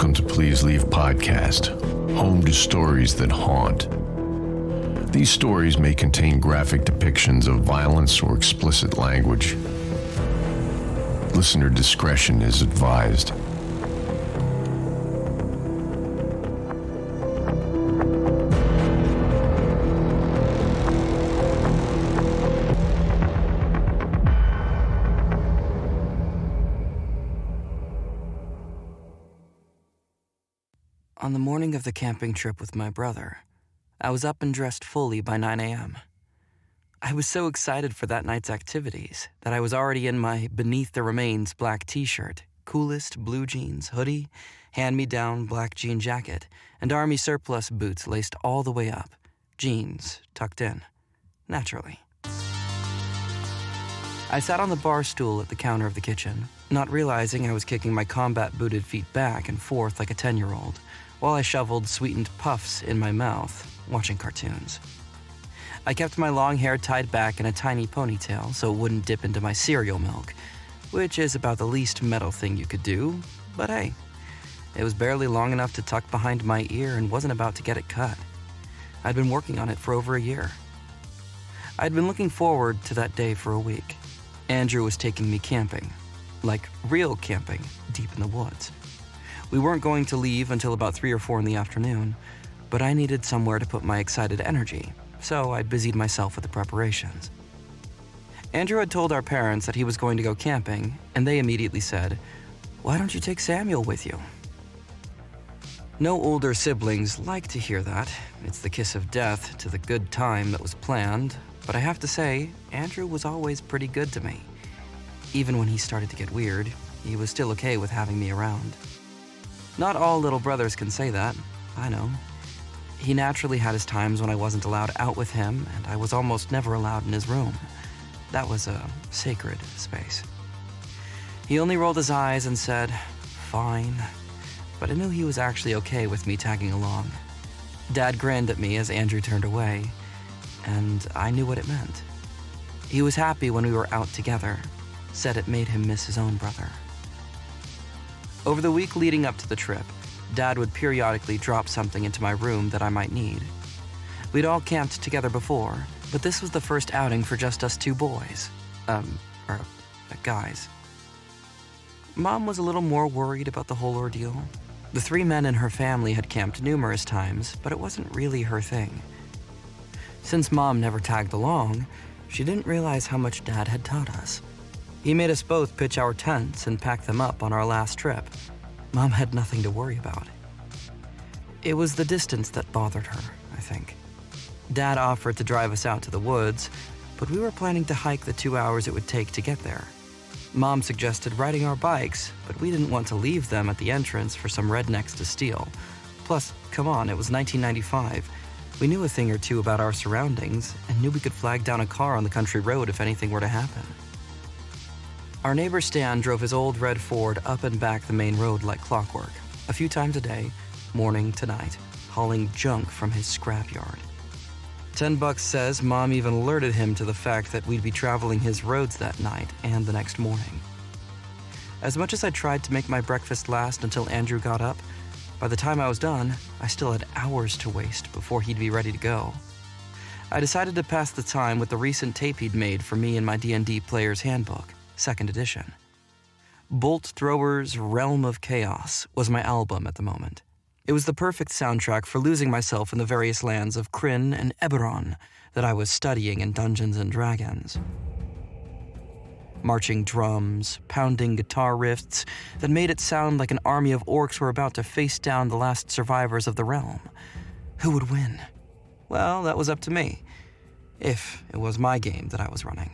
Welcome to Please Leave Podcast, home to stories that haunt. These stories may contain graphic depictions of violence or explicit language. Listener discretion is advised. On the morning of the camping trip with my brother, I was up and dressed fully by 9 a.m. I was so excited for that night's activities that I was already in my Beneath the Remains black t-shirt, coolest blue jeans, hoodie, hand-me-down black jean jacket, and army surplus boots laced all the way up, jeans tucked in, naturally. I sat on the bar stool at the counter of the kitchen, not realizing I was kicking my combat-booted feet back and forth like a 10-year-old, while I shoveled sweetened puffs in my mouth, watching cartoons. I kept my long hair tied back in a tiny ponytail so it wouldn't dip into my cereal milk, which is about the least metal thing you could do, but hey, it was barely long enough to tuck behind my ear and wasn't about to get it cut. I'd been working on it for over a year. I'd been looking forward to that day for a week. Andrew was taking me camping, like real camping, deep in the woods. We weren't going to leave until about 3 or 4 in the afternoon, but I needed somewhere to put my excited energy, so I busied myself with the preparations. Andrew had told our parents that he was going to go camping, and they immediately said, "Why don't you take Samuel with you?" No older siblings like to hear that. It's the kiss of death to the good time that was planned, but I have to say, Andrew was always pretty good to me. Even when he started to get weird, he was still okay with having me around. Not all little brothers can say that, I know. He naturally had his times when I wasn't allowed out with him, and I was almost never allowed in his room. That was a sacred space. He only rolled his eyes and said, "Fine," but I knew he was actually okay with me tagging along. Dad grinned at me as Andrew turned away, and I knew what it meant. He was happy when we were out together, said it made him miss his own brother. Over the week leading up to the trip, Dad would periodically drop something into my room that I might need. We'd all camped together before, but this was the first outing for just us 2 boys. Guys. Mom was a little more worried about the whole ordeal. The 3 men in her family had camped numerous times, but it wasn't really her thing. Since Mom never tagged along, she didn't realize how much Dad had taught us. He made us both pitch our tents and pack them up on our last trip. Mom had nothing to worry about. It was the distance that bothered her, I think. Dad offered to drive us out to the woods, but we were planning to hike the 2 hours it would take to get there. Mom suggested riding our bikes, but we didn't want to leave them at the entrance for some rednecks to steal. Plus, come on, it was 1995. We knew a thing or two about our surroundings and knew we could flag down a car on the country road if anything were to happen. Our neighbor Stan drove his old red Ford up and back the main road like clockwork, a few times a day, morning to night, hauling junk from his scrapyard. $10 says Mom even alerted him to the fact that we'd be traveling his roads that night and the next morning. As much as I tried to make my breakfast last until Andrew got up, by the time I was done, I still had hours to waste before he'd be ready to go. I decided to pass the time with the recent tape he'd made for me in my D&D Player's Handbook, 2nd edition. Bolt Thrower's Realm of Chaos was my album at the moment. It was the perfect soundtrack for losing myself in the various lands of Kryn and Eberron that I was studying in Dungeons & Dragons. Marching drums, pounding guitar riffs that made it sound like an army of orcs were about to face down the last survivors of the realm. Who would win? Well, that was up to me, if it was my game that I was running.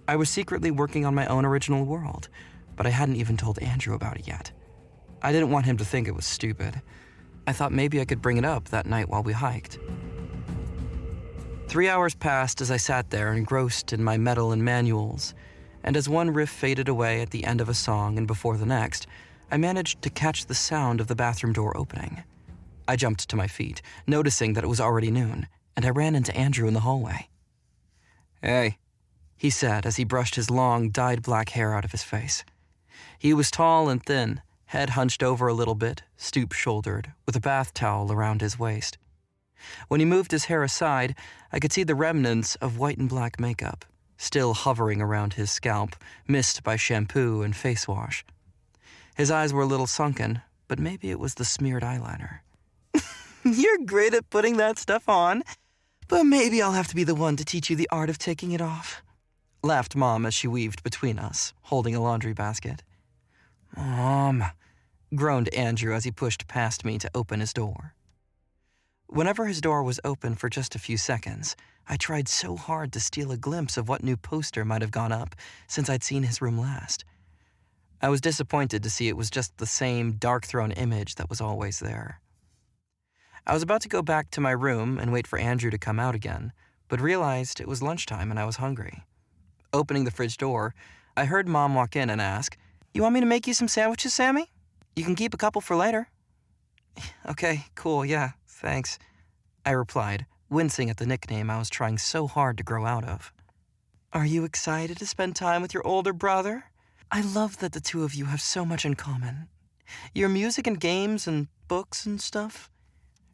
I was secretly working on my own original world, but I hadn't even told Andrew about it yet. I didn't want him to think it was stupid. I thought maybe I could bring it up that night while we hiked. 3 hours passed as I sat there engrossed in my metal and manuals, and as one riff faded away at the end of a song and before the next, I managed to catch the sound of the bathroom door opening. I jumped to my feet, noticing that it was already noon, and I ran into Andrew in the hallway. "Hey," he said as he brushed his long, dyed black hair out of his face. He was tall and thin, head hunched over a little bit, stoop-shouldered, with a bath towel around his waist. When he moved his hair aside, I could see the remnants of white and black makeup, still hovering around his scalp, missed by shampoo and face wash. His eyes were a little sunken, but maybe it was the smeared eyeliner. You're great at putting that stuff on, but maybe I'll have to be the one to teach you the art of taking it off, laughed Mom as she weaved between us, holding a laundry basket. Mom, groaned Andrew as he pushed past me to open his door. Whenever his door was open for just a few seconds, I tried so hard to steal a glimpse of what new poster might have gone up since I'd seen his room last. I was disappointed to see it was just the same dark-thrown image that was always there. I was about to go back to my room and wait for Andrew to come out again, but realized it was lunchtime and I was hungry. Opening the fridge door, I heard Mom walk in and ask, "You want me to make you some sandwiches, Sammy? You can keep a couple for later." "Okay, cool, yeah, thanks," I replied, wincing at the nickname I was trying so hard to grow out of. "Are you excited to spend time with your older brother? I love that the two of you have so much in common. Your music and games and books and stuff,"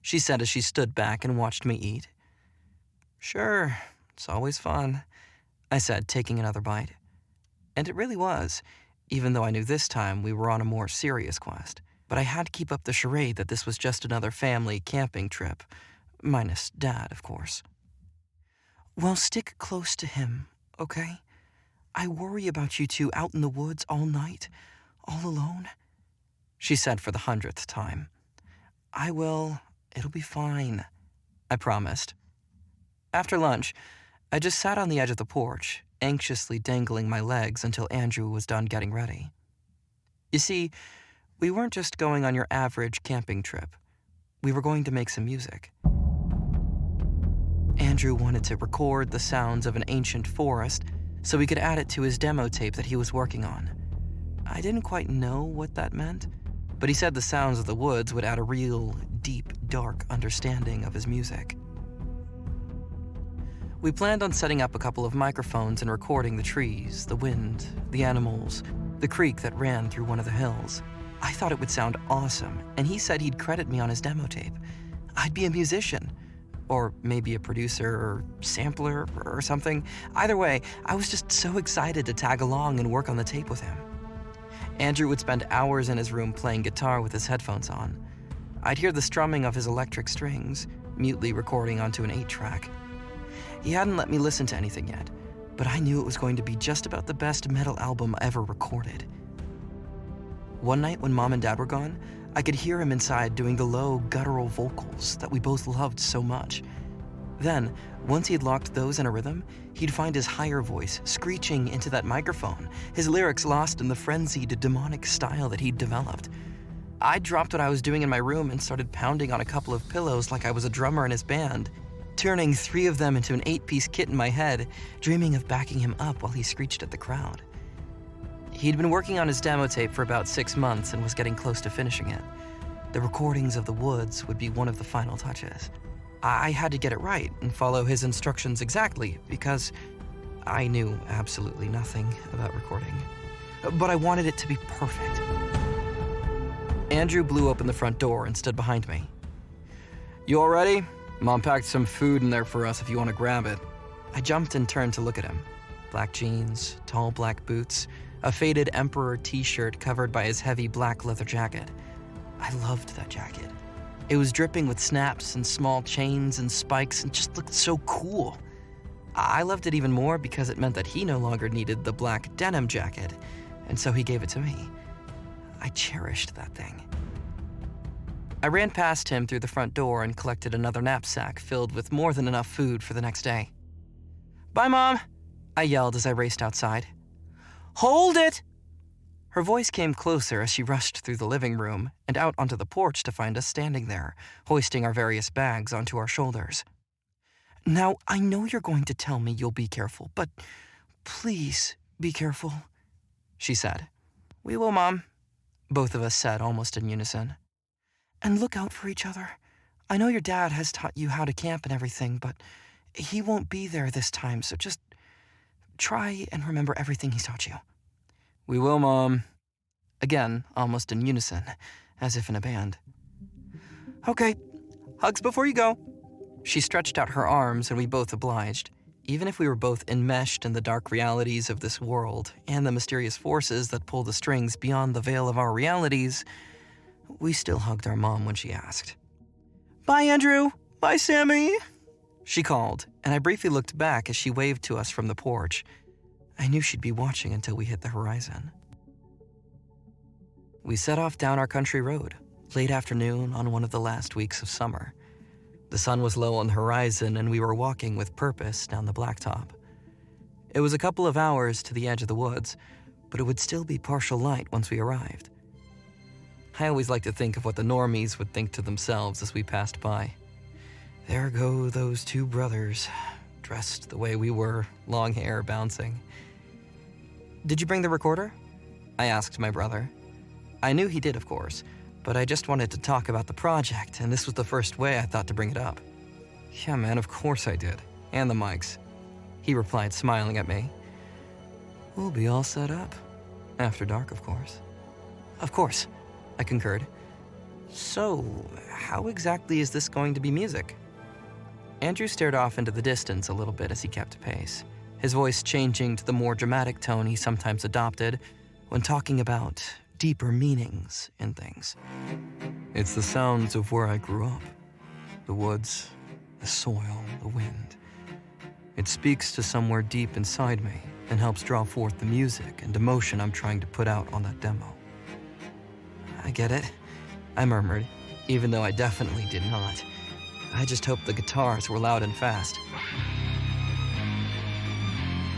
she said as she stood back and watched me eat. "Sure, it's always fun," I said, taking another bite. And it really was, even though I knew this time we were on a more serious quest. But I had to keep up the charade that this was just another family camping trip, minus Dad, of course. "Well, stick close to him, okay? I worry about you two out in the woods all night, all alone," she said for the 100th time. "I will. It'll be fine," I promised. After lunch, I just sat on the edge of the porch, anxiously dangling my legs until Andrew was done getting ready. You see, we weren't just going on your average camping trip. We were going to make some music. Andrew wanted to record the sounds of an ancient forest so we could add it to his demo tape that he was working on. I didn't quite know what that meant, but he said the sounds of the woods would add a real, deep, dark understanding of his music. We planned on setting up a couple of microphones and recording the trees, the wind, the animals, the creek that ran through one of the hills. I thought it would sound awesome, and he said he'd credit me on his demo tape. I'd be a musician, or maybe a producer or sampler or something. Either way, I was just so excited to tag along and work on the tape with him. Andrew would spend hours in his room playing guitar with his headphones on. I'd hear the strumming of his electric strings, mutely recording onto an 8-track. He hadn't let me listen to anything yet, but I knew it was going to be just about the best metal album ever recorded. One night when Mom and Dad were gone, I could hear him inside doing the low, guttural vocals that we both loved so much. Then, once he'd locked those in a rhythm, he'd find his higher voice screeching into that microphone, his lyrics lost in the frenzied, demonic style that he'd developed. I dropped what I was doing in my room and started pounding on a couple of pillows like I was a drummer in his band, turning 3 of them into an 8-piece kit in my head, dreaming of backing him up while he screeched at the crowd. He'd been working on his demo tape for about 6 months and was getting close to finishing it. The recordings of the woods would be one of the final touches. I had to get it right and follow his instructions exactly because I knew absolutely nothing about recording. But I wanted it to be perfect. Andrew blew open the front door and stood behind me. "You all ready? Mom packed some food in there for us if you want to grab it." I jumped and turned to look at him. Black jeans, tall black boots, a faded Emperor t-shirt covered by his heavy black leather jacket. I loved that jacket. It was dripping with snaps and small chains and spikes and just looked so cool. I loved it even more because it meant that he no longer needed the black denim jacket, and so he gave it to me. I cherished that thing. I ran past him through the front door and collected another knapsack filled with more than enough food for the next day. "Bye, Mom," I yelled as I raced outside. "Hold it!" Her voice came closer as she rushed through the living room and out onto the porch to find us standing there, hoisting our various bags onto our shoulders. "Now, I know you're going to tell me you'll be careful, but please be careful," she said. "We will, Mom," both of us said almost in unison. "And look out for each other. I know your dad has taught you how to camp and everything, but he won't be there this time, so just try and remember everything he's taught you." "We will, Mom." Again, almost in unison, as if in a band. "Okay, hugs before you go." She stretched out her arms and we both obliged. Even if we were both enmeshed in the dark realities of this world and the mysterious forces that pull the strings beyond the veil of our realities, we still hugged our mom when she asked. "Bye, Andrew. Bye, Sammy," she called, and I briefly looked back as she waved to us from the porch. I knew she'd be watching until we hit the horizon. We set off down our country road, late afternoon on one of the last weeks of summer. The sun was low on the horizon and we were walking with purpose down the blacktop. It was a couple of hours to the edge of the woods, but it would still be partial light once we arrived. I always like to think of what the normies would think to themselves as we passed by. There go those two brothers, dressed the way we were, long hair bouncing. "Did you bring the recorder?" I asked my brother. I knew he did, of course, but I just wanted to talk about the project, and this was the first way I thought to bring it up. "Yeah, man, of course I did. And the mics," he replied, smiling at me. "We'll be all set up. After dark, of course." "Of course," I concurred. "So, how exactly is this going to be music?" Andrew stared off into the distance a little bit as he kept pace, his voice changing to the more dramatic tone he sometimes adopted when talking about deeper meanings in things. "It's the sounds of where I grew up. The woods, the soil, the wind. It speaks to somewhere deep inside me and helps draw forth the music and emotion I'm trying to put out on that demo." "I get it," I murmured, even though I definitely did not. I just hoped the guitars were loud and fast.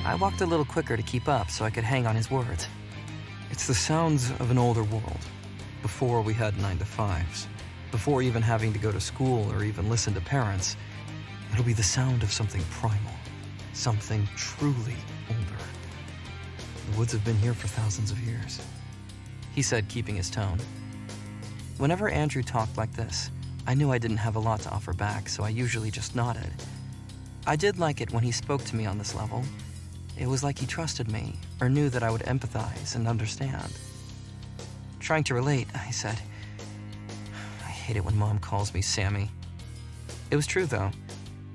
I walked a little quicker to keep up so I could hang on his words. "It's the sounds of an older world, before we had 9-to-5s, before even having to go to school or even listen to parents. It'll be the sound of something primal, something truly older. The woods have been here for thousands of years," he said, keeping his tone. Whenever Andrew talked like this, I knew I didn't have a lot to offer back, so I usually just nodded. I did like it when he spoke to me on this level. It was like he trusted me, or knew that I would empathize and understand. Trying to relate, I said, "I hate it when Mom calls me Sammy." It was true, though.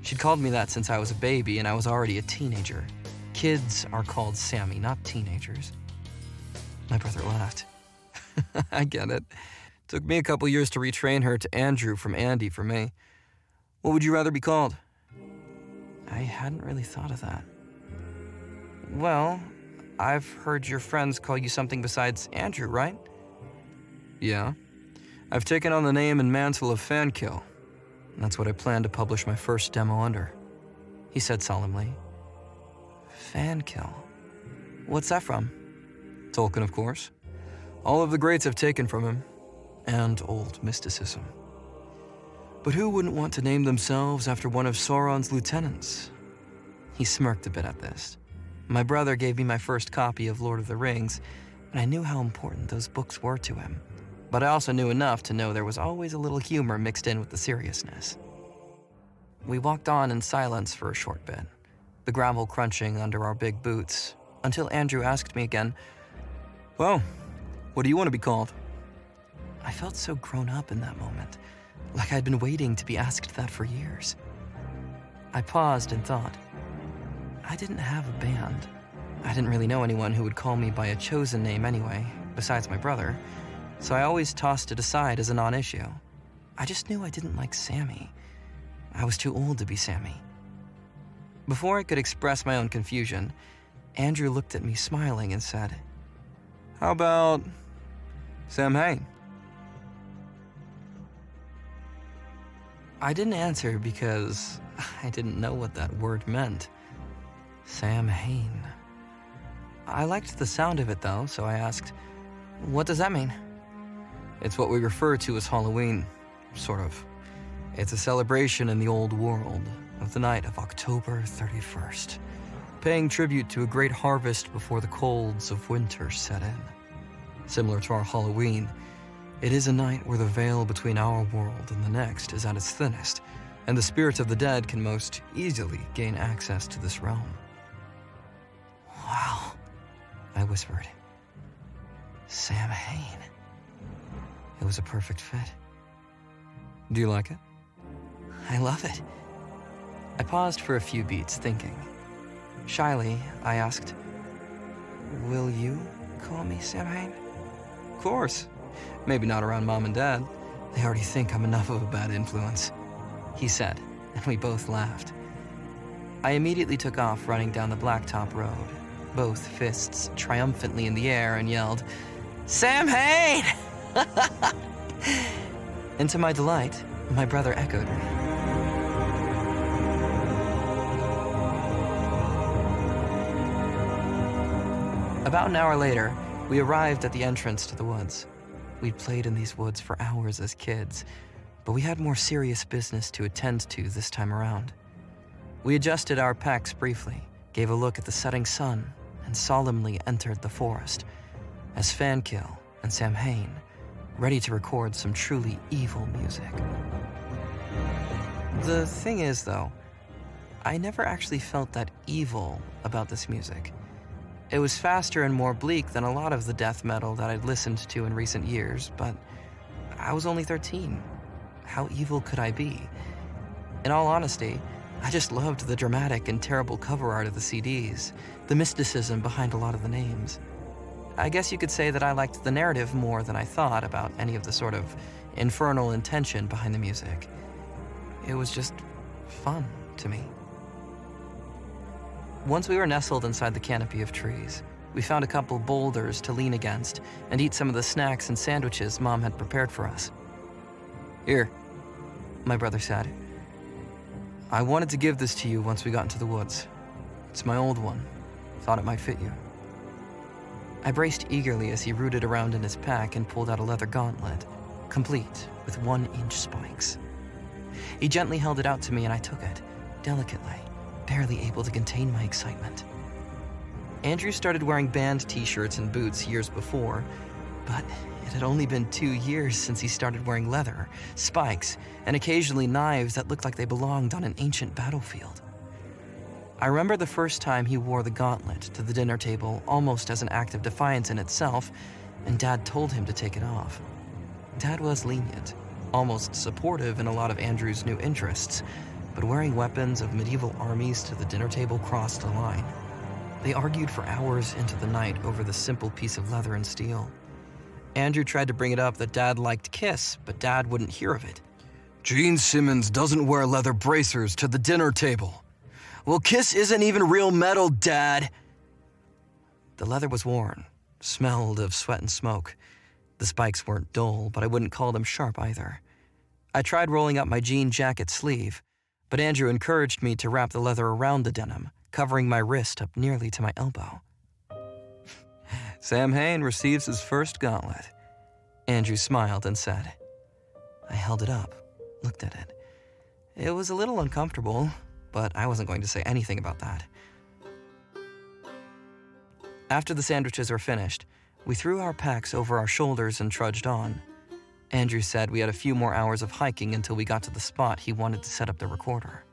She'd called me that since I was a baby and I was already a teenager. Kids are called Sammy, not teenagers. My brother laughed. "I get it. Took me a couple years to retrain her to Andrew from Andy for me. What would you rather be called?" I hadn't really thought of that. "Well, I've heard your friends call you something besides Andrew, right?" "Yeah. I've taken on the name and mantle of Fankill. That's what I plan to publish my first demo under," he said solemnly. Fankill? What's that from? Tolkien, of course. All of the greats have taken from him, and old mysticism. But who wouldn't want to name themselves after one of Sauron's lieutenants? He smirked a bit at this. My brother gave me my first copy of Lord of the Rings, and I knew how important those books were to him. But I also knew enough to know there was always a little humor mixed in with the seriousness. We walked on in silence for a short bit, the gravel crunching under our big boots, until Andrew asked me again, "Well, what do you want to be called?" I felt so grown up in that moment, like I'd been waiting to be asked that for years. I paused and thought. I didn't have a band. I didn't really know anyone who would call me by a chosen name anyway, besides my brother, so I always tossed it aside as a non-issue. I just knew I didn't like Sammy. I was too old to be Sammy. Before I could express my own confusion, Andrew looked at me smiling and said, "How about Samhain?" I didn't answer because I didn't know what that word meant. Samhain. I liked the sound of it though, so I asked, "What does that mean?" It's what we refer to as Halloween, sort of. It's a celebration in the old world of the night of October 31st, paying tribute to a great harvest before the colds of winter set in. Similar to our Halloween, it is a night where the veil between our world and the next is at its thinnest, and the spirits of the dead can most easily gain access to this realm. "Wow," I whispered. Samhain. It was a perfect fit. Do you like it? I love it. I paused for a few beats, thinking. Shyly, I asked, will you call me Samhain? Of course. Maybe not around Mom and Dad. They already think I'm enough of a bad influence, he said, and we both laughed. I immediately took off running down the blacktop road, both fists triumphantly in the air, and yelled, Samhain! And to my delight, my brother echoed me. About an hour later, we arrived at the entrance to the woods. We'd played in these woods for hours as kids, but we had more serious business to attend to this time around. We adjusted our packs briefly, gave a look at the setting sun, and solemnly entered the forest as Fankill and Samhain, ready to record some truly evil music. The thing is, though, I never actually felt that evil about this music. It was faster and more bleak than a lot of the death metal that I'd listened to in recent years, but I was only 13. How evil could I be? In all honesty, I just loved the dramatic and terrible cover art of the CDs, the mysticism behind a lot of the names. I guess you could say that I liked the narrative more than I thought about any of the sort of infernal intention behind the music. It was just fun to me. Once we were nestled inside the canopy of trees, we found a couple boulders to lean against and eat some of the snacks and sandwiches Mom had prepared for us. Here, my brother said. I wanted to give this to you once we got into the woods. It's my old one. Thought it might fit you. I braced eagerly as he rooted around in his pack and pulled out a leather gauntlet, complete with 1-inch spikes. He gently held it out to me and I took it, delicately, barely able to contain my excitement. Andrew started wearing band t-shirts and boots years before, but it had only been 2 years since he started wearing leather, spikes, and occasionally knives that looked like they belonged on an ancient battlefield. I remember the first time he wore the gauntlet to the dinner table almost as an act of defiance in itself, and Dad told him to take it off. Dad was lenient, almost supportive in a lot of Andrew's new interests, but wearing weapons of medieval armies to the dinner table crossed a line. They argued for hours into the night over the simple piece of leather and steel. Andrew tried to bring it up that Dad liked Kiss, but Dad wouldn't hear of it. Gene Simmons doesn't wear leather bracers to the dinner table. Well, Kiss isn't even real metal, Dad. The leather was worn, smelled of sweat and smoke. The spikes weren't dull, but I wouldn't call them sharp either. I tried rolling up my jean jacket sleeve, but Andrew encouraged me to wrap the leather around the denim, covering my wrist up nearly to my elbow. Samhain receives his first gauntlet. Andrew smiled and said. I held it up, looked at it. It was a little uncomfortable, but I wasn't going to say anything about that. After the sandwiches were finished, we threw our packs over our shoulders and trudged on. Andrew said we had a few more hours of hiking until we got to the spot he wanted to set up the recorder.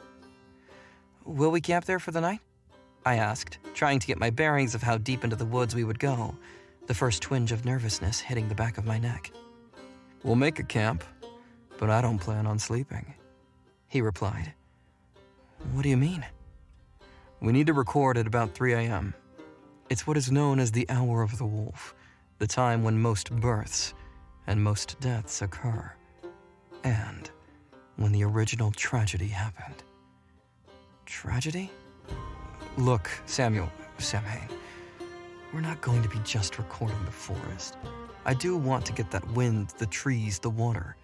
Will we camp there for the night? I asked, trying to get my bearings of how deep into the woods we would go, the first twinge of nervousness hitting the back of my neck. We'll make a camp, but I don't plan on sleeping, he replied. What do you mean? We need to record at about 3 a.m. It's what is known as the Hour of the Wolf, the time when most births and most deaths occur, and when the original tragedy happened. Tragedy? Look, Samhain, we're not going to be just recording the forest. I do want to get that wind, the trees, the water,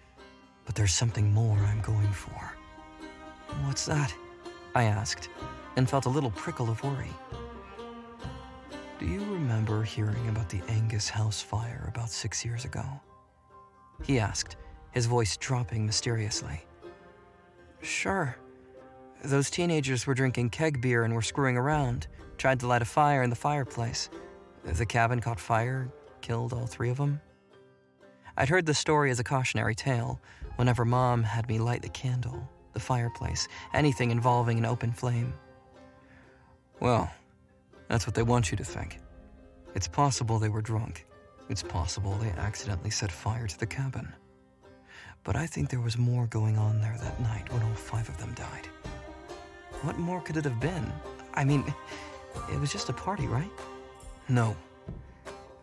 but there's something more I'm going for. What's that? I asked, and felt a little prickle of worry. Do you remember hearing about the Angus House fire about 6 years ago? He asked, his voice dropping mysteriously. Sure. Those teenagers were drinking keg beer and were screwing around, tried to light a fire in the fireplace. The cabin caught fire, killed all 3 of them. I'd heard the story as a cautionary tale whenever Mom had me light the candle, the fireplace, anything involving an open flame. Well, that's what they want you to think. It's possible they were drunk. It's possible they accidentally set fire to the cabin. But I think there was more going on there that night when all 5 of them died. What more could it have been? I mean, it was just a party, right? No.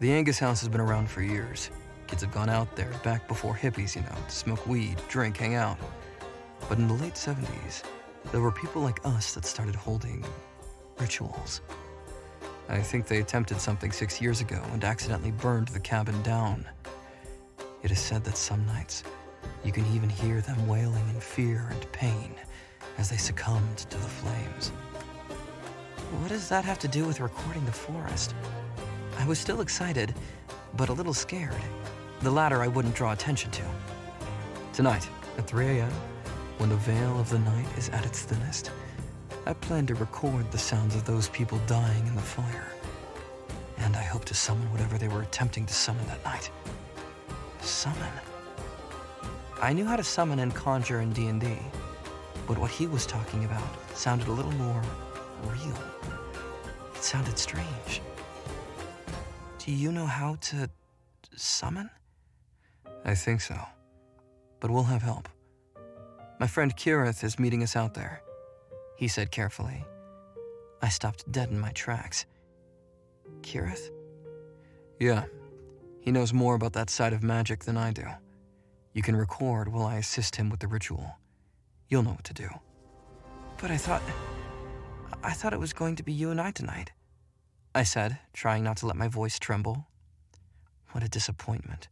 The Angus house has been around for years. Kids have gone out there back before hippies, to smoke weed, drink, hang out. But in the late 70s, there were people like us that started holding rituals. I think they attempted something 6 years ago and accidentally burned the cabin down. It is said that some nights, you can even hear them wailing in fear and pain as they succumbed to the flames. What does that have to do with recording the forest? I was still excited, but a little scared. The latter I wouldn't draw attention to. Tonight, at 3 a.m., when the veil of the night is at its thinnest, I plan to record the sounds of those people dying in the fire. And I hope to summon whatever they were attempting to summon that night. Summon? I knew how to summon and conjure in D&D, but what he was talking about sounded a little more real. It sounded strange. Do you know how to summon? I think so, but we'll have help. My friend Kieran is meeting us out there, he said carefully. I stopped dead in my tracks. Kieran? Yeah, he knows more about that side of magic than I do. You can record while I assist him with the ritual. You'll know what to do. But I thought it was going to be you and I tonight, I said, trying not to let my voice tremble. What a disappointment.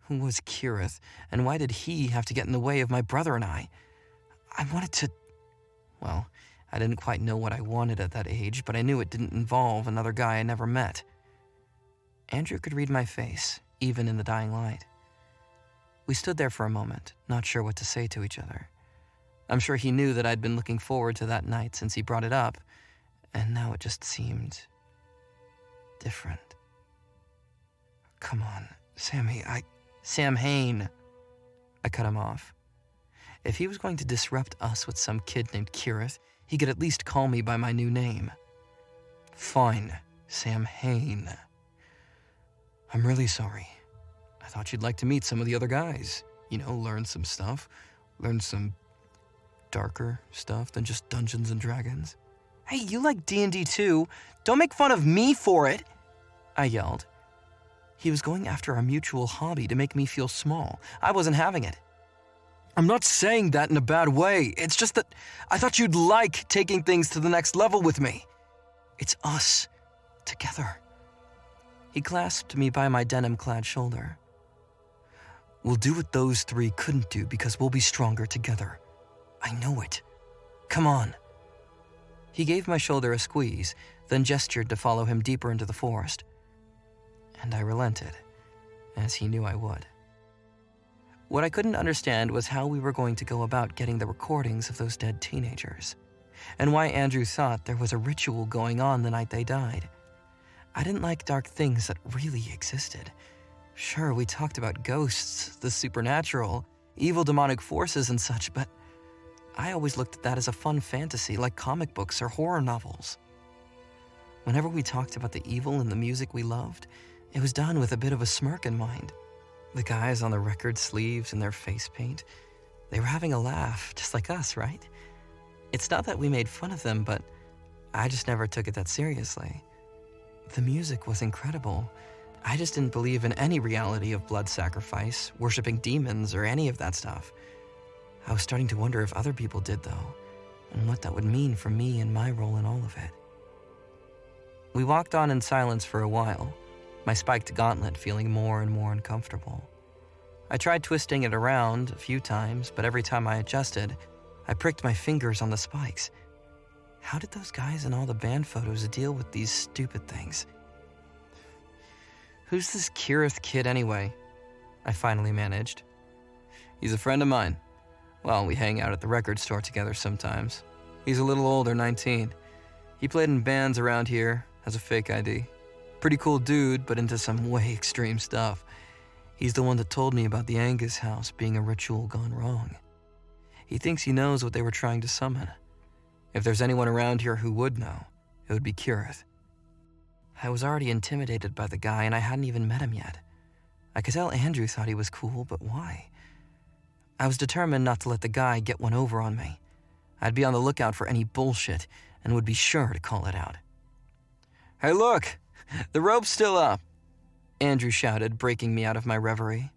Who was Kieran, and why did he have to get in the way of my brother and I? I wanted to... Well, I didn't quite know what I wanted at that age, but I knew it didn't involve another guy I never met. Andrew could read my face, even in the dying light. We stood there for a moment, not sure what to say to each other. I'm sure he knew that I'd been looking forward to that night since he brought it up, and now it just seemed... different. Come on, Sammy, Samhain. I cut him off. If he was going to disrupt us with some kid named Kieran, he could at least call me by my new name. Fine, Samhain. I'm really sorry. I thought you'd like to meet some of the other guys. Learn some stuff. Learn some darker stuff than just Dungeons and Dragons. Hey, you like D&D too. Don't make fun of me for it, I yelled. He was going after our mutual hobby to make me feel small. I wasn't having it. I'm not saying that in a bad way. It's just that I thought you'd like taking things to the next level with me. It's us, together. He clasped me by my denim-clad shoulder. We'll do what those 3 couldn't do because we'll be stronger together. I know it. Come on. He gave my shoulder a squeeze, then gestured to follow him deeper into the forest. And I relented, as he knew I would. What I couldn't understand was how we were going to go about getting the recordings of those dead teenagers, and why Andrew thought there was a ritual going on the night they died. I didn't like dark things that really existed. Sure, we talked about ghosts, the supernatural, evil demonic forces and such, but I always looked at that as a fun fantasy like comic books or horror novels. Whenever we talked about the evil in the music we loved, it was done with a bit of a smirk in mind. The guys on the record sleeves and their face paint, they were having a laugh, just like us, right? It's not that we made fun of them, but I just never took it that seriously. The music was incredible. I just didn't believe in any reality of blood sacrifice, worshiping demons, or any of that stuff. I was starting to wonder if other people did, though, and what that would mean for me and my role in all of it. We walked on in silence for a while, my spiked gauntlet feeling more and more uncomfortable. I tried twisting it around a few times, but every time I adjusted, I pricked my fingers on the spikes. How did those guys in all the band photos deal with these stupid things? Who's this Kieran kid anyway? I finally managed. He's a friend of mine. Well, we hang out at the record store together sometimes. He's a little older, 19. He played in bands around here, has a fake ID. Pretty cool dude, but into some way extreme stuff. He's the one that told me about the Angus house being a ritual gone wrong. He thinks he knows what they were trying to summon. If there's anyone around here who would know, it would be Kieran. I was already intimidated by the guy, and I hadn't even met him yet. I could tell Andrew thought he was cool, but why? I was determined not to let the guy get one over on me. I'd be on the lookout for any bullshit and would be sure to call it out. "Hey, look! The rope's still up!" Andrew shouted, breaking me out of my reverie.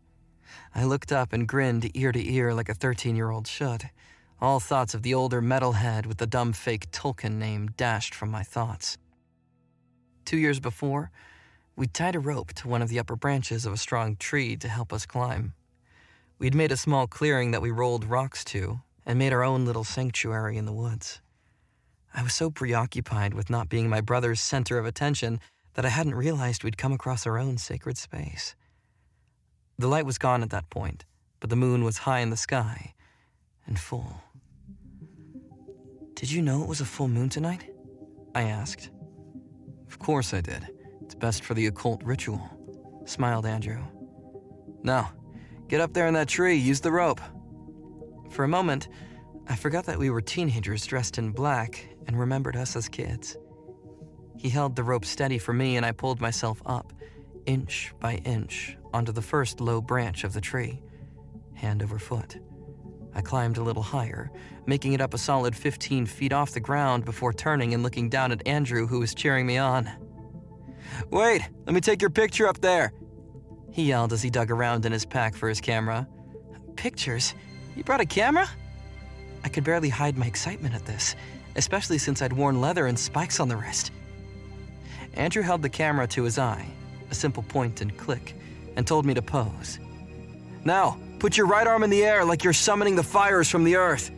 I looked up and grinned ear to ear like a 13-year-old should. All thoughts of the older metalhead with the dumb fake Tolkien name dashed from my thoughts. 2 years before, we tied a rope to one of the upper branches of a strong tree to help us climb. We'd made a small clearing that we rolled rocks to and made our own little sanctuary in the woods. I was so preoccupied with not being my brother's center of attention that I hadn't realized we'd come across our own sacred space. The light was gone at that point, but the moon was high in the sky and full. "Did you know it was a full moon tonight?" I asked. "Of course I did. It's best for the occult ritual," smiled Andrew. "Now, get up there in that tree, use the rope." For a moment, I forgot that we were teenagers dressed in black and remembered us as kids. He held the rope steady for me and I pulled myself up, inch by inch, onto the first low branch of the tree, hand over foot. I climbed a little higher, making it up a solid 15 feet off the ground before turning and looking down at Andrew, who was cheering me on. "Wait, let me take your picture up there," he yelled as he dug around in his pack for his camera. "Pictures? You brought a camera?" I could barely hide my excitement at this, especially since I'd worn leather and spikes on the wrist. Andrew held the camera to his eye, a simple point and click, and told me to pose. "Now, put your right arm in the air like you're summoning the fires from the earth."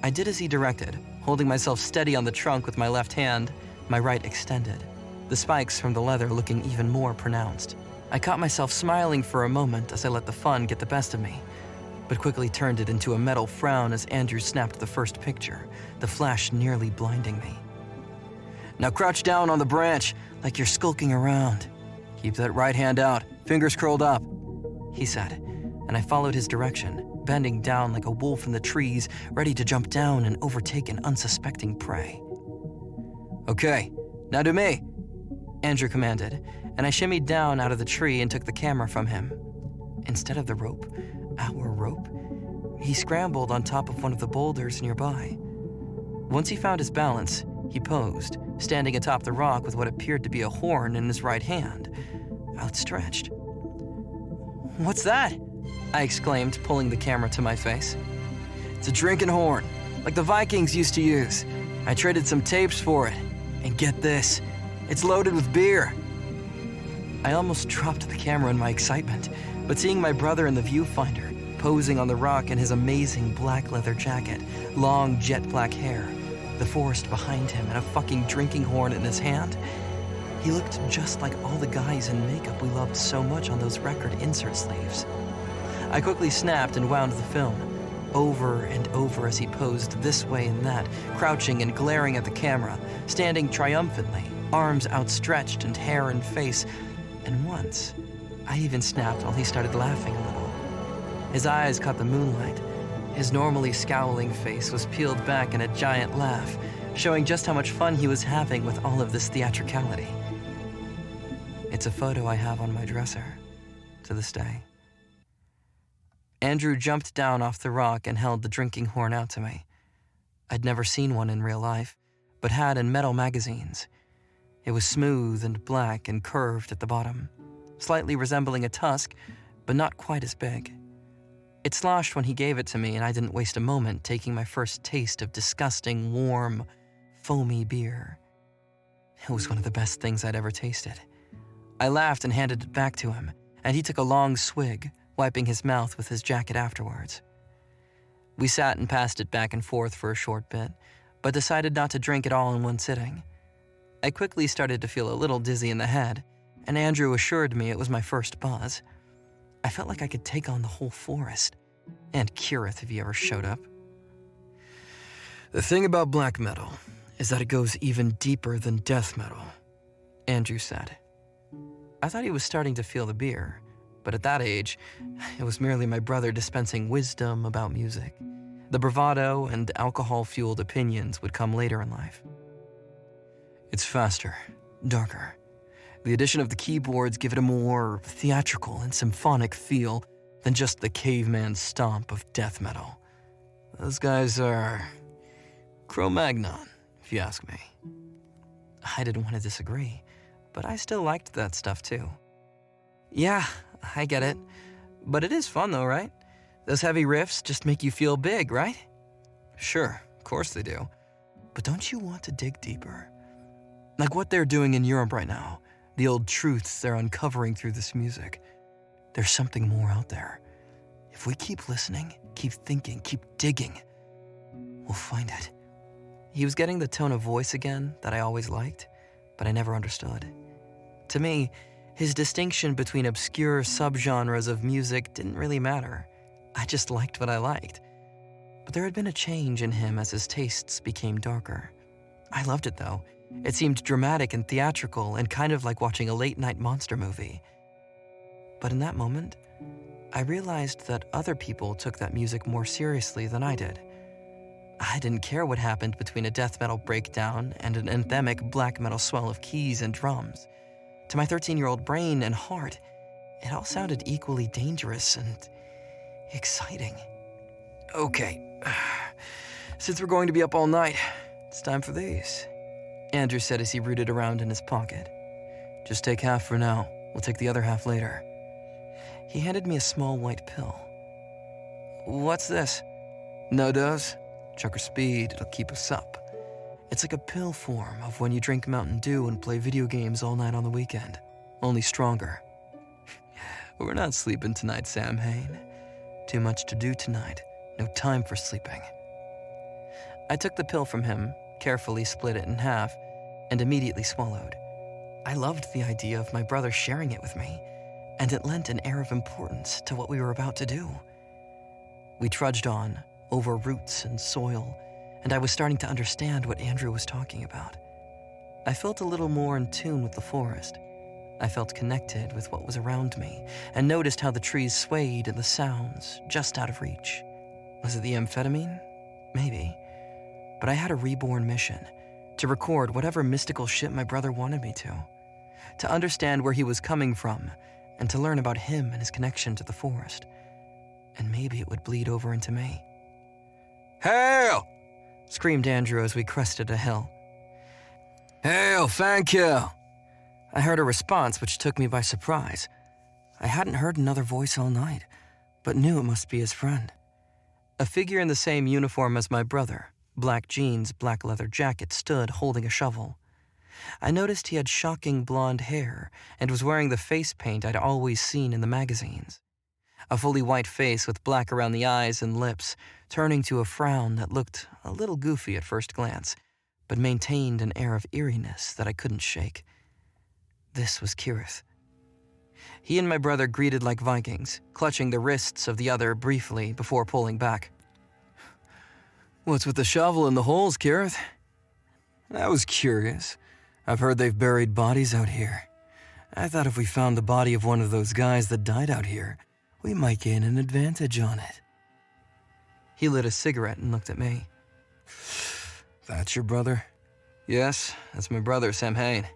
I did as he directed, holding myself steady on the trunk with my left hand, my right extended, the spikes from the leather looking even more pronounced. I caught myself smiling for a moment as I let the fun get the best of me, but quickly turned it into a metal frown as Andrew snapped the first picture, the flash nearly blinding me. "Now crouch down on the branch like you're skulking around. Keep that right hand out, fingers curled up," he said, and I followed his direction, bending down like a wolf in the trees, ready to jump down and overtake an unsuspecting prey. "Okay, now to me," Andrew commanded, and I shimmied down out of the tree and took the camera from him. Instead of the rope, our rope, he scrambled on top of one of the boulders nearby. Once he found his balance, he posed, standing atop the rock with what appeared to be a horn in his right hand, outstretched. "What's that?" I exclaimed, pulling the camera to my face. "It's a drinking horn, like the Vikings used to use. I traded some tapes for it, and get this, it's loaded with beer." I almost dropped the camera in my excitement, but seeing my brother in the viewfinder, posing on the rock in his amazing black leather jacket, long jet black hair, the forest behind him, and a fucking drinking horn in his hand, he looked just like all the guys in makeup we loved so much on those record insert sleeves. I quickly snapped and wound the film, over and over as he posed this way and that, crouching and glaring at the camera, standing triumphantly, arms outstretched and hair in face, and once, I even snapped while he started laughing a little. His eyes caught the moonlight. His normally scowling face was peeled back in a giant laugh, showing just how much fun he was having with all of this theatricality. It's a photo I have on my dresser, to this day. Andrew jumped down off the rock and held the drinking horn out to me. I'd never seen one in real life, but had in metal magazines. It was smooth and black and curved at the bottom, slightly resembling a tusk, but not quite as big. It sloshed when he gave it to me, and I didn't waste a moment taking my first taste of disgusting, warm, foamy beer. It was one of the best things I'd ever tasted. I laughed and handed it back to him, and he took a long swig, wiping his mouth with his jacket afterwards. We sat and passed it back and forth for a short bit, but decided not to drink it all in one sitting. I quickly started to feel a little dizzy in the head, and Andrew assured me it was my first buzz. I felt like I could take on the whole forest, and Kieran if he ever showed up. "The thing about black metal is that it goes even deeper than death metal," Andrew said. I thought he was starting to feel the beer, but at that age, it was merely my brother dispensing wisdom about music. The bravado and alcohol-fueled opinions would come later in life. "It's faster, darker. The addition of the keyboards give it a more theatrical and symphonic feel than just the caveman stomp of death metal. Those guys are Cro-Magnon, if you ask me. I didn't want to disagree, but I still liked that stuff too. Yeah, I get it. But it is fun though, right? Those heavy riffs just make you feel big, right? Sure, of course they do. But don't you want to dig deeper? Like what they're doing in Europe right now, the old truths they're uncovering through this music. There's something more out there. If we keep listening, keep thinking, keep digging, we'll find it. He was getting the tone of voice again that I always liked, but I never understood. To me, his distinction between obscure subgenres of music didn't really matter. I just liked what I liked. But there had been a change in him as his tastes became darker. I loved it though. It seemed dramatic and theatrical and kind of like watching a late-night monster movie. But in that moment, I realized that other people took that music more seriously than I did. I didn't care what happened between a death metal breakdown and an anthemic black metal swell of keys and drums. To my 13-year-old brain and heart, it all sounded equally dangerous and exciting. Okay, since we're going to be up all night, it's time for these, Andrew said as he rooted around in his pocket. Just take half for now. We'll take the other half later. He handed me a small white pill. What's this? No dose? Chuck or speed, it'll keep us up. It's like a pill form of when you drink Mountain Dew and play video games all night on the weekend, only stronger. We're not sleeping tonight, Samhain. Too much to do tonight. No time for sleeping. I took the pill from him, carefully split it in half, and immediately swallowed. I loved the idea of my brother sharing it with me, and it lent an air of importance to what we were about to do. We trudged on, over roots and soil, and I was starting to understand what Andrew was talking about. I felt a little more in tune with the forest. I felt connected with what was around me, and noticed how the trees swayed in the sounds just out of reach. Was it the amphetamine? Maybe. But I had a reborn mission, to record whatever mystical shit my brother wanted me to understand where he was coming from, and to learn about him and his connection to the forest. And maybe it would bleed over into me. Hail! Screamed Andrew as we crested a hill. Hail, thank you! I heard a response which took me by surprise. I hadn't heard another voice all night, but knew it must be his friend. A figure in the same uniform as my brother, black jeans, black leather jacket, stood holding a shovel. I noticed he had shocking blonde hair and was wearing the face paint I'd always seen in the magazines. A fully white face with black around the eyes and lips, turning to a frown that looked a little goofy at first glance, but maintained an air of eeriness that I couldn't shake. This was Kieran. He and my brother greeted like Vikings, clutching the wrists of the other briefly before pulling back. What's with the shovel in the holes, Kieran? That was curious. I've heard they've buried bodies out here. I thought if we found the body of one of those guys that died out here, we might gain an advantage on it. He lit a cigarette and looked at me. That's your brother? Yes, that's my brother, Samhain.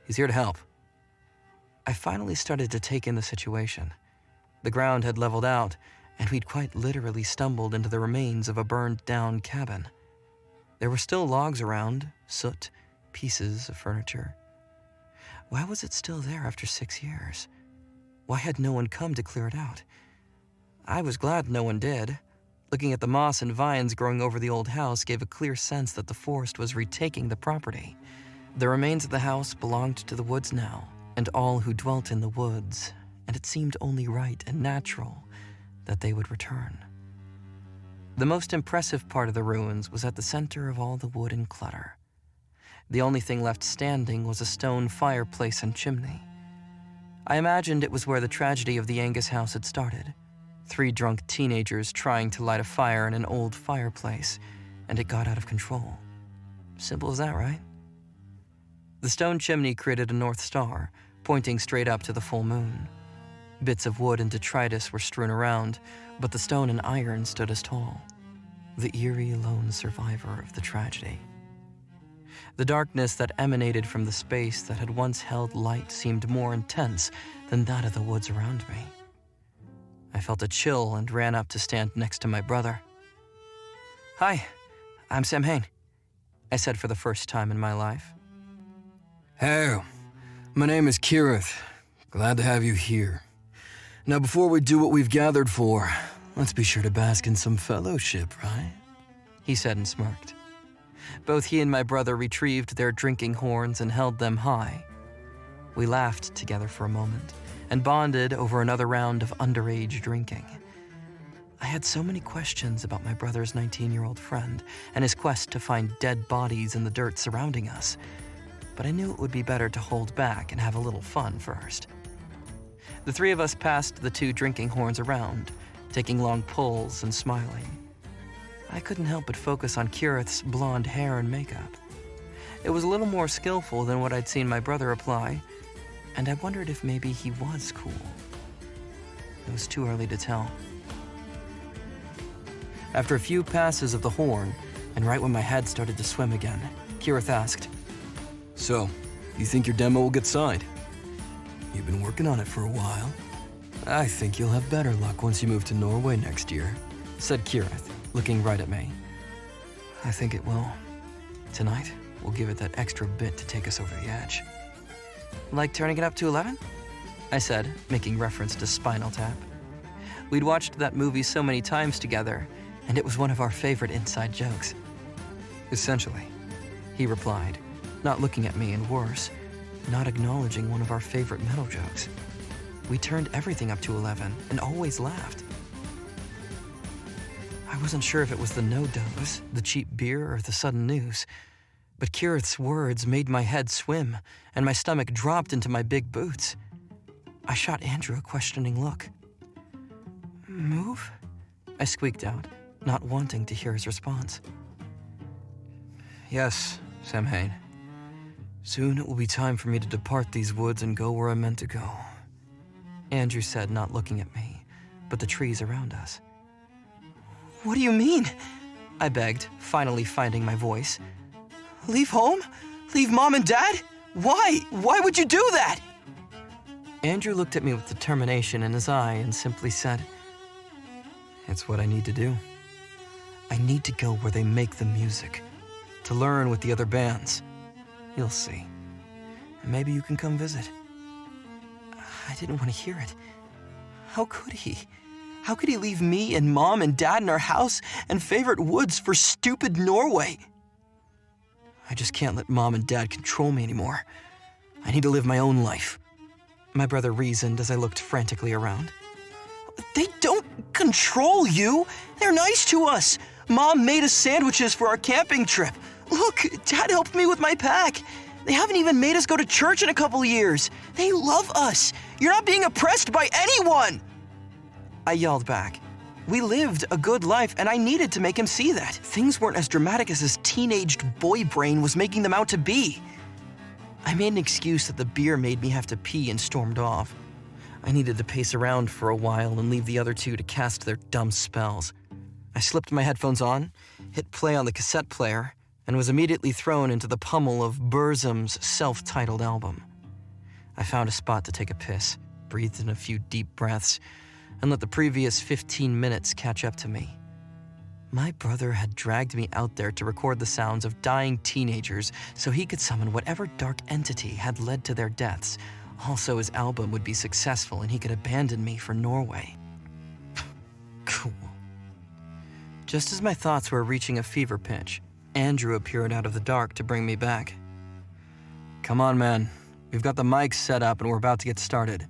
He's here to help. I finally started to take in the situation. The ground had leveled out, and we'd quite literally stumbled into the remains of a burned-down cabin. There were still logs around, soot, pieces of furniture. Why was it still there after 6 years? Why had no one come to clear it out? I was glad no one did. Looking at the moss and vines growing over the old house gave a clear sense that the forest was retaking the property. The remains of the house belonged to the woods now, and all who dwelt in the woods, and it seemed only right and natural that they would return. The most impressive part of the ruins was at the center of all the wood and clutter. The only thing left standing was a stone fireplace and chimney. I imagined it was where the tragedy of the Angus house had started. 3 drunk teenagers trying to light a fire in an old fireplace, and it got out of control. Simple as that, right? The stone chimney created a North Star, pointing straight up to the full moon. Bits of wood and detritus were strewn around, but the stone and iron stood as tall. The eerie lone survivor of the tragedy. The darkness that emanated from the space that had once held light seemed more intense than that of the woods around me. I felt a chill and ran up to stand next to my brother. "Hi, I'm Samhain," I said for the first time in my life. "Hey, my name is Kieran. Glad to have you here. Now before we do what we've gathered for, let's be sure to bask in some fellowship, right?" he said and smirked. Both he and my brother retrieved their drinking horns and held them high. We laughed together for a moment and bonded over another round of underage drinking. I had so many questions about my brother's 19-year-old friend and his quest to find dead bodies in the dirt surrounding us, but I knew it would be better to hold back and have a little fun first. The three of us passed the 2 drinking horns around, taking long pulls and smiling. I couldn't help but focus on Kieran's blonde hair and makeup. It was a little more skillful than what I'd seen my brother apply, and I wondered if maybe he was cool. It was too early to tell. After a few passes of the horn, and right when my head started to swim again, Kieran asked, "So, you think your demo will get signed? You've been working on it for a while. I think you'll have better luck once you move to Norway next year," said Kieran, looking right at me. "I think it will. Tonight, we'll give it that extra bit to take us over the edge." "Like turning it up to 11? I said, making reference to Spinal Tap. We'd watched that movie so many times together, and it was one of our favorite inside jokes. "Essentially," he replied, not looking at me, and worse, not acknowledging one of our favorite metal jokes. We turned everything up to 11 and always laughed. I wasn't sure if it was the no-dose, the cheap beer, or the sudden news, but Kieran's words made my head swim and my stomach dropped into my big boots. I shot Andrew a questioning look. "Move?" I squeaked out, not wanting to hear his response. "Yes, Samhain. Soon it will be time for me to depart these woods and go where I'm meant to go," Andrew said, not looking at me, but the trees around us. "What do you mean?" I begged, finally finding my voice. "Leave home? Leave Mom and Dad? Why? Why would you do that?" Andrew looked at me with determination in his eye and simply said, "It's what I need to do. "I need to go where they make the music, to learn with the other bands. You'll see. And maybe you can come visit." I didn't want to hear it. How could he? How could he leave me and Mom and Dad in our house and favorite woods for stupid Norway? I just can't let Mom and Dad control me anymore. I need to live my own life, my brother reasoned as I looked frantically around. "They don't control you. They're nice to us. Mom made us sandwiches for our camping trip. Look, Dad helped me with my pack. They haven't even made us go to church in a couple years. They love us. You're not being oppressed by anyone!" I yelled back. We lived a good life, and I needed to make him see that. Things weren't as dramatic as his teenaged boy brain was making them out to be. I made an excuse that the beer made me have to pee and stormed off. I needed to pace around for a while and leave the other two to cast their dumb spells. I slipped my headphones on, hit play on the cassette player, and was immediately thrown into the pummel of Burzum's self-titled album. I found a spot to take a piss, breathed in a few deep breaths, and let the previous 15 minutes catch up to me. My brother had dragged me out there to record the sounds of dying teenagers so he could summon whatever dark entity had led to their deaths. Also, his album would be successful and he could abandon me for Norway. Cool. Just as my thoughts were reaching a fever pitch, Andrew appeared out of the dark to bring me back. "Come on, man. We've got the mics set up and we're about to get started.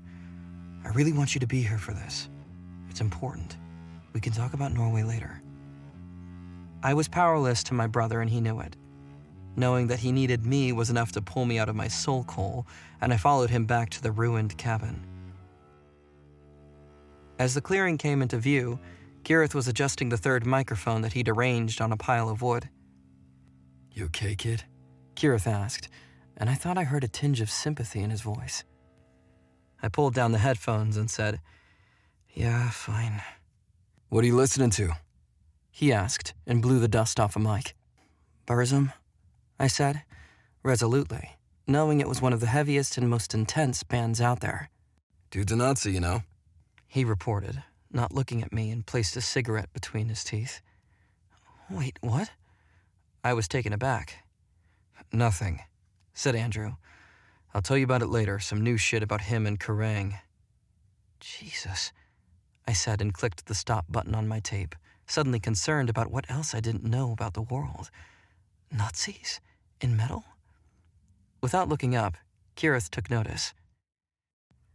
I really want you to be here for this. It's important. We can talk about Norway later." I was powerless to my brother and he knew it. Knowing that he needed me was enough to pull me out of my soul coal, and I followed him back to the ruined cabin. As the clearing came into view, Gareth was adjusting the third microphone that he'd arranged on a pile of wood. "You okay, kid?" Gareth asked, and I thought I heard a tinge of sympathy in his voice. I pulled down the headphones and said, "Yeah, fine." "What are you listening to?" he asked and blew the dust off a mic. "Burzum," I said, resolutely, knowing it was one of the heaviest and most intense bands out there. Dude's a Nazi, you know? He reported, not looking at me, and placed a cigarette between his teeth. Wait, what? I was taken aback. Nothing, said Andrew. I'll tell you about it later, some new shit about him and Kieran. Jesus, I said and clicked the stop button on my tape, suddenly concerned about what else I didn't know about the world. Nazis? In metal? Without looking up, Kieran took notice.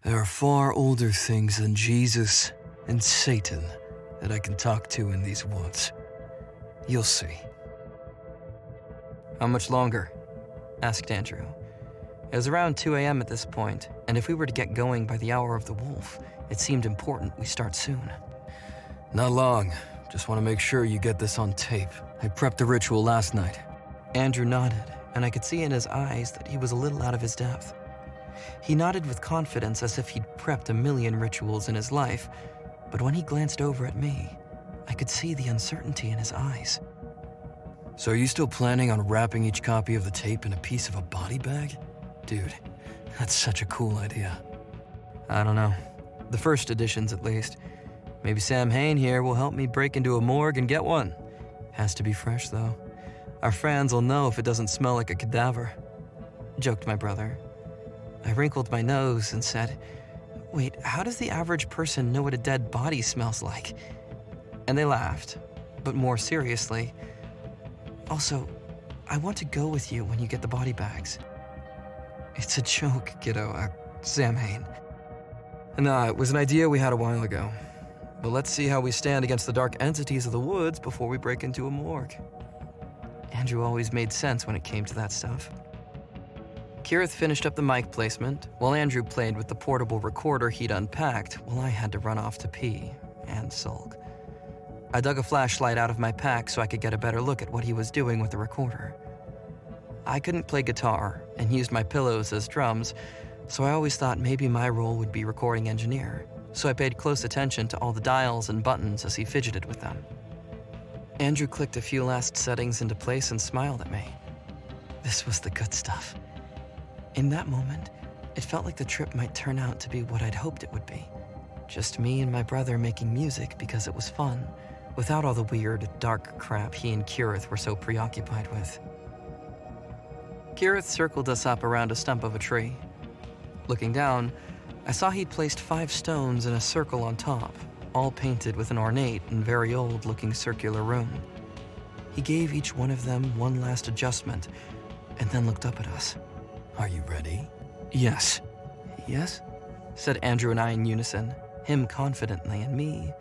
There are far older things than Jesus and Satan that I can talk to in these woods. You'll see. How much longer? Asked Andrew. It was around 2 a.m. at this point, and if we were to get going by the hour of the wolf, it seemed important we start soon. Not long. Just want to make sure you get this on tape. I prepped the ritual last night. Andrew nodded, and I could see in his eyes that he was a little out of his depth. He nodded with confidence as if he'd prepped a million rituals in his life, but when he glanced over at me, I could see the uncertainty in his eyes. So are you still planning on wrapping each copy of the tape in a piece of a body bag? Dude, that's such a cool idea. I don't know. The first editions, at least. Maybe Samhain here will help me break into a morgue and get one. Has to be fresh, though. Our friends will know if it doesn't smell like a cadaver. Joked my brother. I wrinkled my nose and said, Wait, how does the average person know what a dead body smells like? And they laughed, but more seriously. Also, I want to go with you when you get the body bags. It's a joke, kiddo. Samhain. Nah, it was an idea we had a while ago. But let's see how we stand against the dark entities of the woods before we break into a morgue. Andrew always made sense when it came to that stuff. Kieran finished up the mic placement, while Andrew played with the portable recorder he'd unpacked while I had to run off to pee and sulk. I dug a flashlight out of my pack so I could get a better look at what he was doing with the recorder. I couldn't play guitar and used my pillows as drums, so I always thought maybe my role would be recording engineer, so I paid close attention to all the dials and buttons as he fidgeted with them. Andrew clicked a few last settings into place and smiled at me. This was the good stuff. In that moment, it felt like the trip might turn out to be what I'd hoped it would be. Just me and my brother making music because it was fun, without all the weird, dark crap he and Kieran were so preoccupied with. Kieran circled us up around a stump of a tree. Looking down, I saw he'd placed 5 stones in a circle on top, all painted with an ornate and very old-looking circular rune. He gave each one of them one last adjustment, and then looked up at us. Are you ready? Yes. Yes? Said Andrew and I in unison, him confidently and me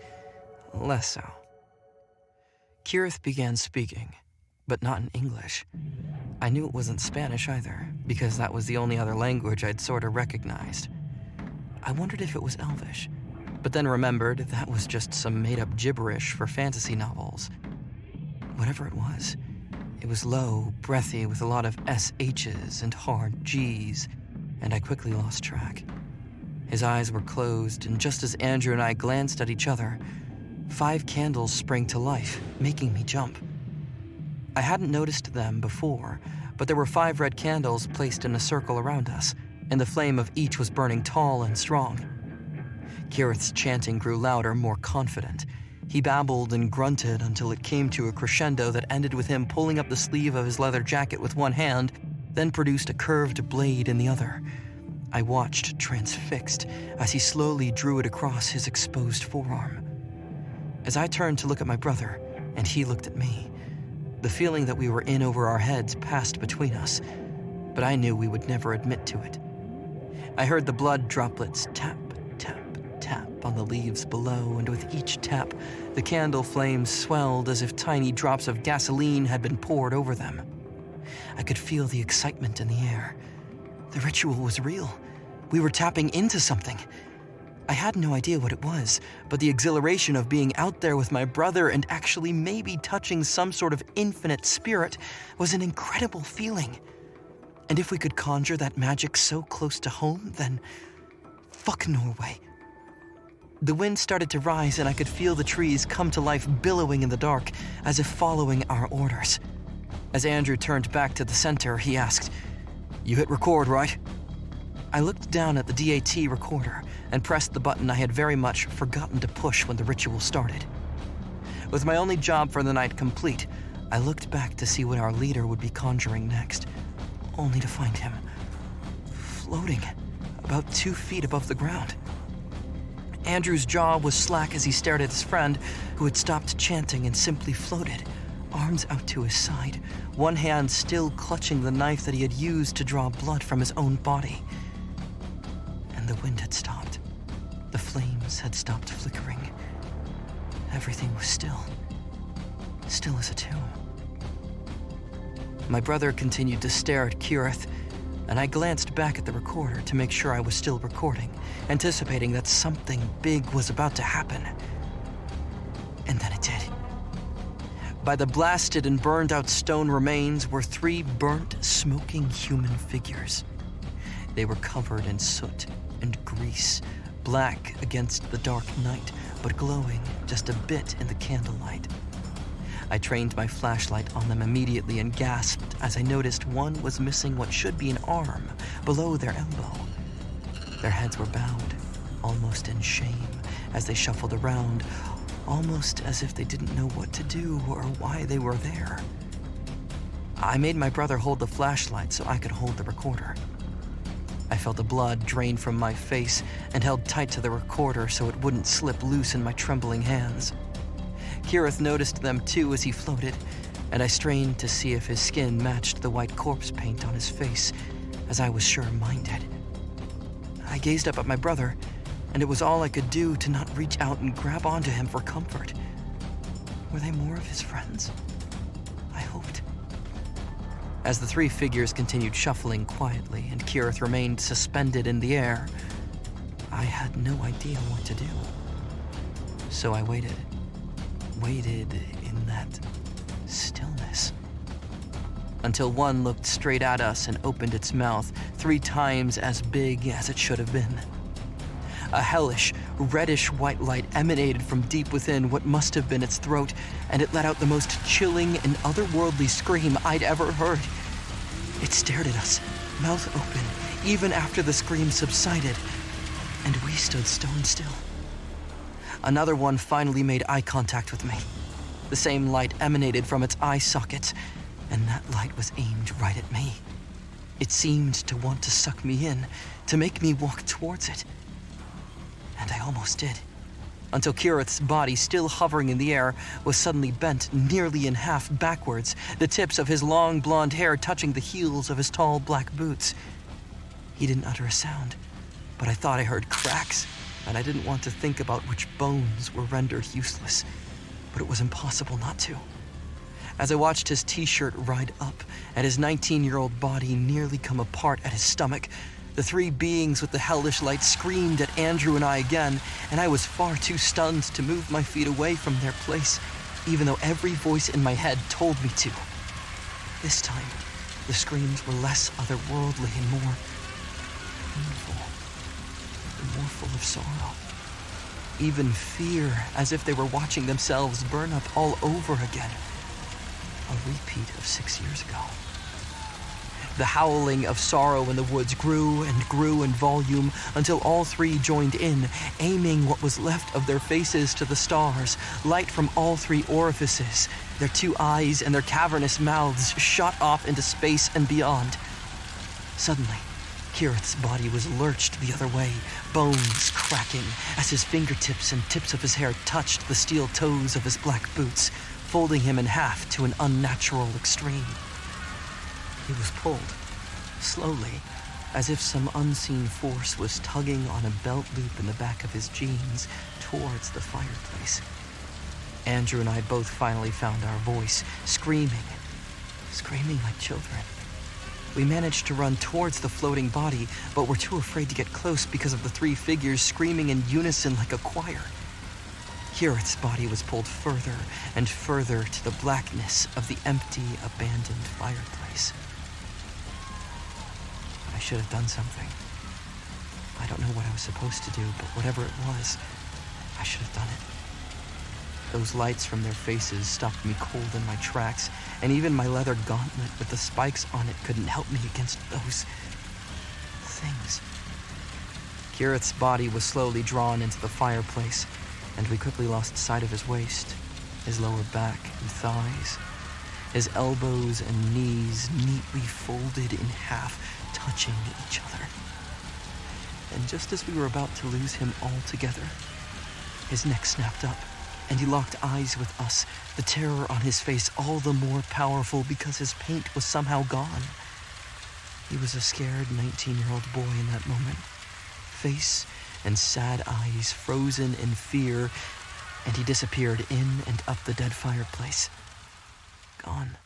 less so. Kieran began speaking, but not in English. I knew it wasn't Spanish either, because that was the only other language I'd sort of recognized. I wondered if it was Elvish, but then remembered that was just some made-up gibberish for fantasy novels. Whatever it was low, breathy, with a lot of SHs and hard Gs, and I quickly lost track. His eyes were closed, and just as Andrew and I glanced at each other, 5 candles sprang to life, making me jump. I hadn't noticed them before, but there were 5 red candles placed in a circle around us, and the flame of each was burning tall and strong. Kieran's chanting grew louder, more confident. He babbled and grunted until it came to a crescendo that ended with him pulling up the sleeve of his leather jacket with one hand, then produced a curved blade in the other. I watched, transfixed, as he slowly drew it across his exposed forearm. As I turned to look at my brother, and he looked at me, the feeling that we were in over our heads passed between us, but I knew we would never admit to it. I heard the blood droplets tap, tap, tap on the leaves below, and with each tap, the candle flames swelled as if tiny drops of gasoline had been poured over them. I could feel the excitement in the air. The ritual was real. We were tapping into something. I had no idea what it was, but the exhilaration of being out there with my brother and actually maybe touching some sort of infinite spirit was an incredible feeling. And if we could conjure that magic so close to home, then fuck Norway. The wind started to rise, and I could feel the trees come to life, billowing in the dark, as if following our orders. As Andrew turned back to the center, he asked, You hit record, right? I looked down at the DAT recorder and pressed the button I had very much forgotten to push when the ritual started. With my only job for the night complete, I looked back to see what our leader would be conjuring next, only to find him floating about 2 feet above the ground. Andrew's jaw was slack as he stared at his friend, who had stopped chanting and simply floated, arms out to his side, one hand still clutching the knife that he had used to draw blood from his own body. And the wind had stopped. The flames had stopped flickering. Everything was still as a tomb. My brother continued to stare at Kieran, and I glanced back at the recorder to make sure I was still recording, anticipating that something big was about to happen. And then it did. By the blasted and burned out stone remains were 3 burnt, smoking human figures. They were covered in soot and grease, black against the dark night, but glowing just a bit in the candlelight. I trained my flashlight on them immediately and gasped as I noticed one was missing what should be an arm below their elbow. Their heads were bowed, almost in shame, as they shuffled around, almost as if they didn't know what to do or why they were there. I made my brother hold the flashlight so I could hold the recorder. I felt the blood drain from my face and held tight to the recorder so it wouldn't slip loose in my trembling hands. Kieran noticed them too as he floated, and I strained to see if his skin matched the white corpse paint on his face, as I was sure mine did. I gazed up at my brother, and it was all I could do to not reach out and grab onto him for comfort. Were they more of his friends? I hoped. As the 3 figures continued shuffling quietly and Kieran remained suspended in the air, I had no idea what to do. So I waited in that stillness, until one looked straight at us and opened its mouth 3 times as big as it should have been. A hellish, reddish white light emanated from deep within what must have been its throat, and it let out the most chilling and otherworldly scream I'd ever heard. It stared at us, mouth open, even after the scream subsided, and we stood stone still. Another one finally made eye contact with me. The same light emanated from its eye sockets, and that light was aimed right at me. It seemed to want to suck me in, to make me walk towards it. And I almost did, until Kieran's body, still hovering in the air, was suddenly bent nearly in half backwards, the tips of his long blonde hair touching the heels of his tall black boots. He didn't utter a sound, but I thought I heard cracks, and I didn't want to think about which bones were rendered useless, but it was impossible not to. As I watched his t-shirt ride up and his 19-year-old body nearly come apart at his stomach, the 3 beings with the hellish light screamed at Andrew and I again, and I was far too stunned to move my feet away from their place, even though every voice in my head told me to. This time, the screams were less otherworldly and more painful, and more full of sorrow. Even fear, as if they were watching themselves burn up all over again. A repeat of 6 years ago. The howling of sorrow in the woods grew and grew in volume until all 3 joined in, aiming what was left of their faces to the stars. Light from all 3 orifices, their 2 eyes and their cavernous mouths shot off into space and beyond. Suddenly, Kieran's body was lurched the other way, bones cracking as his fingertips and tips of his hair touched the steel toes of his black boots, folding him in half to an unnatural extreme. He was pulled, slowly, as if some unseen force was tugging on a belt loop in the back of his jeans towards the fireplace. Andrew and I both finally found our voice, screaming like children. We managed to run towards the floating body, but were too afraid to get close because of the 3 figures screaming in unison like a choir. Kieran's body was pulled further and further to the blackness of the empty, abandoned fireplace. I should have done something. I don't know what I was supposed to do, but whatever it was, I should have done it. Those lights from their faces stopped me cold in my tracks, and even my leather gauntlet with the spikes on it couldn't help me against those things. Kirith's body was slowly drawn into the fireplace, and we quickly lost sight of his waist, his lower back and thighs, his elbows and knees neatly folded in half, touching each other. And just as we were about to lose him altogether, his neck snapped up, and he locked eyes with us, the terror on his face all the more powerful because his paint was somehow gone. He was a scared 19-year-old boy in that moment, face and sad eyes frozen in fear, and he disappeared in and up the dead fireplace. Gone.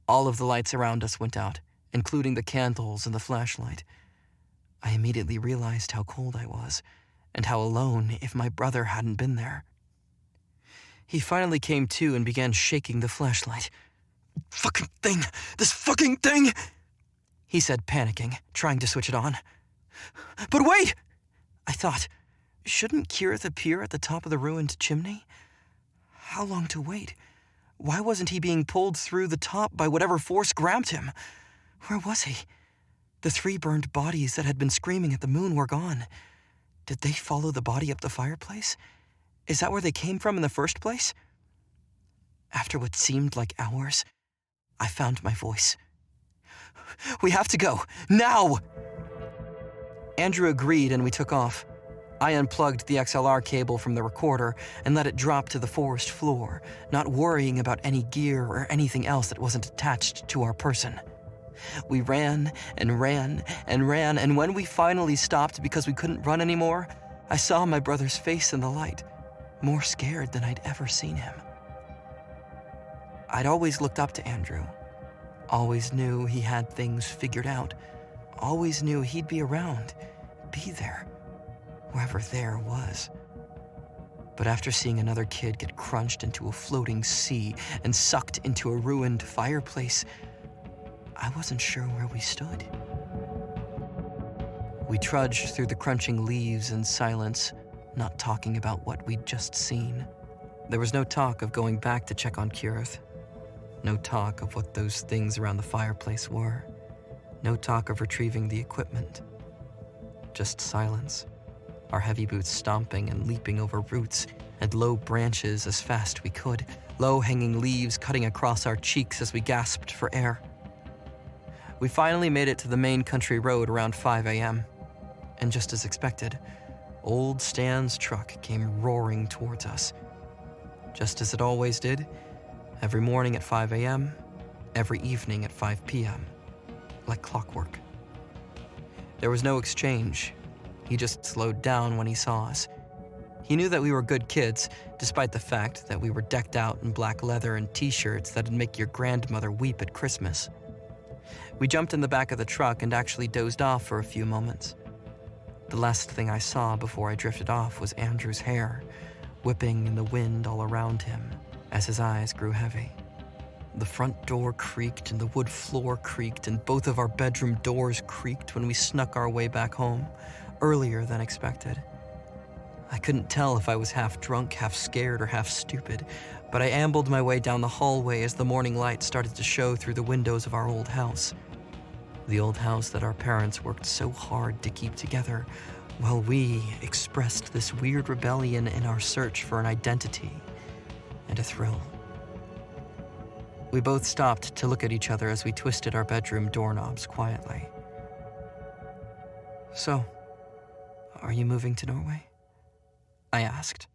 All of the lights around us went out, including the candles and the flashlight. I immediately realized how cold I was, and how alone if my brother hadn't been there. He finally came to and began shaking the flashlight. "Fucking thing! This fucking thing!" he said, panicking, trying to switch it on. "But wait!" I thought. Shouldn't Kirith appear at the top of the ruined chimney? How long to wait? Why wasn't he being pulled through the top by whatever force grabbed him? Where was he? The 3 burned bodies that had been screaming at the moon were gone. Did they follow the body up the fireplace? Is that where they came from in the first place? After what seemed like hours, I found my voice. "We have to go, now!" Andrew agreed and we took off. I unplugged the XLR cable from the recorder and let it drop to the forest floor, not worrying about any gear or anything else that wasn't attached to our person. We ran and ran and ran, and when we finally stopped because we couldn't run anymore, I saw my brother's face in the light, more scared than I'd ever seen him. I'd always looked up to Andrew, always knew he had things figured out, always knew he'd be around, be there, wherever there was. But after seeing another kid get crunched into a floating sea and sucked into a ruined fireplace, I wasn't sure where we stood. We trudged through the crunching leaves in silence, not talking about what we'd just seen. There was no talk of going back to check on Kirith. No talk of what those things around the fireplace were. No talk of retrieving the equipment. Just silence. Our heavy boots stomping and leaping over roots and low branches as fast we could. Low-hanging leaves cutting across our cheeks as we gasped for air. We finally made it to the main country road around 5 a.m. And just as expected, old Stan's truck came roaring towards us. Just as it always did, every morning at 5 a.m., every evening at 5 p.m., like clockwork. There was no exchange. He just slowed down when he saw us. He knew that we were good kids, despite the fact that we were decked out in black leather and t-shirts that'd make your grandmother weep at Christmas. We jumped in the back of the truck and actually dozed off for a few moments. The last thing I saw before I drifted off was Andrew's hair, whipping in the wind all around him as his eyes grew heavy. The front door creaked and the wood floor creaked and both of our bedroom doors creaked when we snuck our way back home, earlier than expected. I couldn't tell if I was half drunk, half scared, or half stupid, but I ambled my way down the hallway as the morning light started to show through the windows of our old house. The old house that our parents worked so hard to keep together, while we expressed this weird rebellion in our search for an identity and a thrill. We both stopped to look at each other as we twisted our bedroom doorknobs quietly. "So, are you moving to Norway?" I asked.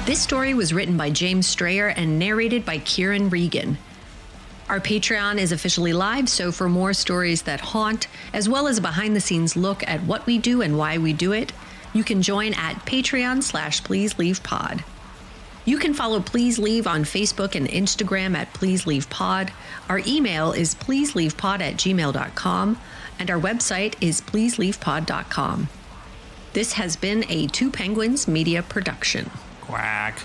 This story was written by James Strayer and narrated by Kieran Regan. Our Patreon is officially live, so for more stories that haunt, as well as a behind-the-scenes look at what we do and why we do it, you can join at patreon.com/PleaseLeavePod. You can follow Please Leave on Facebook and Instagram at Please Leave Pod. Our email is pleaseleavepod@gmail.com, and our website is pleaseleavepod.com. This has been a Two Penguins Media production. Quack.